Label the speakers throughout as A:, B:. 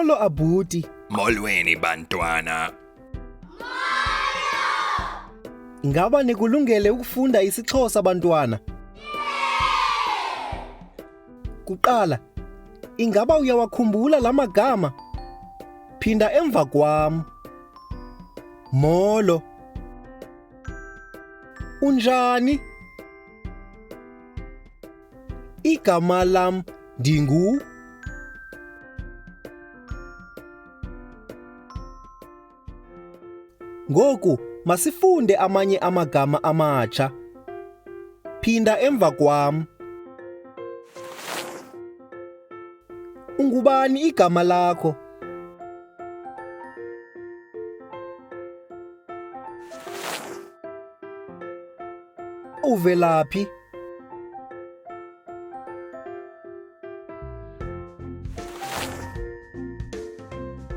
A: Molo Abuti.
B: Molweni bantwana.
A: Ingaba nikulungele ukufunda isiXhosa bantwana? Kuqala, ingaba uyawakhumbula la magama? Phinda emva kwam. Molo. Unjani? Igama lam ndingu. Ngoku masifunde amanye amagama amatsha. Phinda emva kwam. Ungubani igama lakho? Uvelaphi?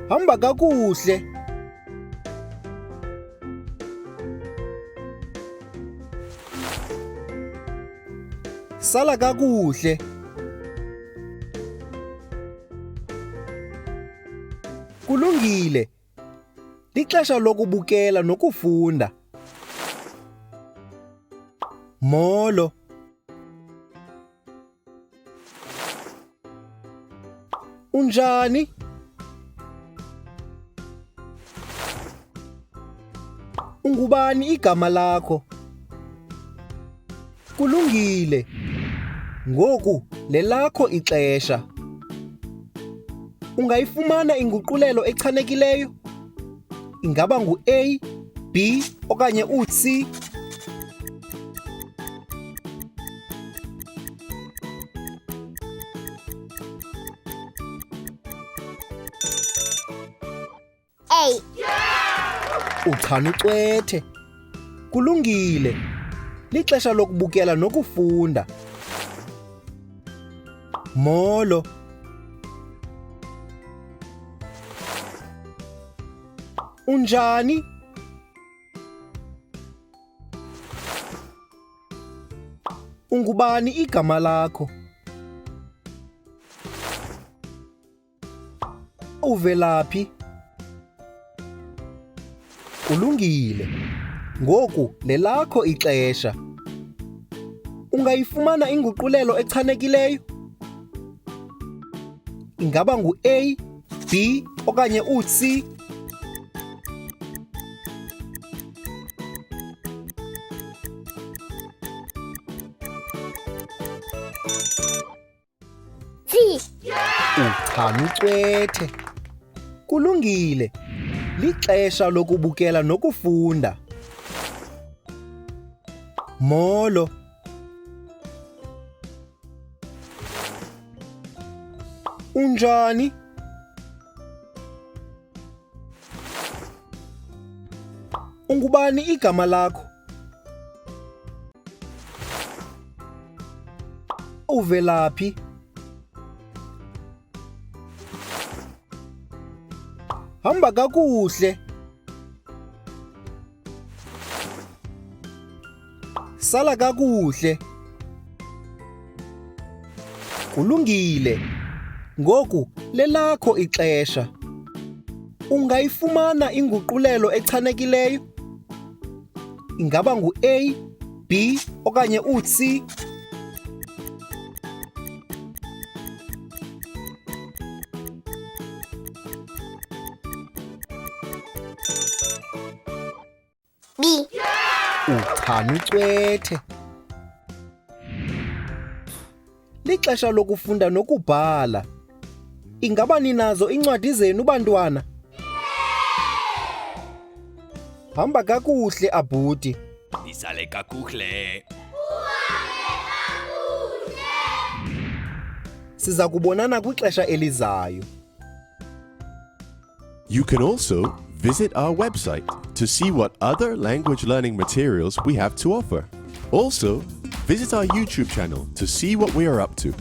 A: Hamba kakuhle. Sala kakuhle. Kulungile. Lixesha lokubukela nokufunda. Molo. Unjani? Ungubani igama lakho? Kulungile. Ngoku lelakho ixesha. Ungayifumana inguqulelo echanekileyo? Ingaba ngu-A, B okanye u-C?
C: A.
A: Uchanucwethe. Kulungile. Lixesha lokubukela nokufunda. Molo. Unjani? Ungubani igama lakho? Uvelaphi? Kulungile. Ngoku lelakho ixesha. Ungayifumana inguqulelo echanekileyo? Ingaba ngu-A, B okanye u-C?
C: C.
A: Uchanucwethe. Kulungile. Lixesha lokubukela nokufunda. Molo. Unjani? Ungubani igama lakho? Uvelaphi? Hamba kakuhle. Sala kakuhle. Kulungile. Ngoku lelakho ixesha. Ungayifumana inguqulelo echanekileyo? Ingaba ngu-A, B okanye u-C?
C: B.
A: Uchanucwethe. Lixesha lokufunda nokubhala. Ingaba ninazo incwadi zenu bantwana? Hamba kakuhle Abuti.
B: Isale kakuhle.
A: Siza kubonana kwixesha elizayo.
D: You can also visit our website to see what other language learning materials we have to offer. Also, visit our YouTube channel to see what we are up to.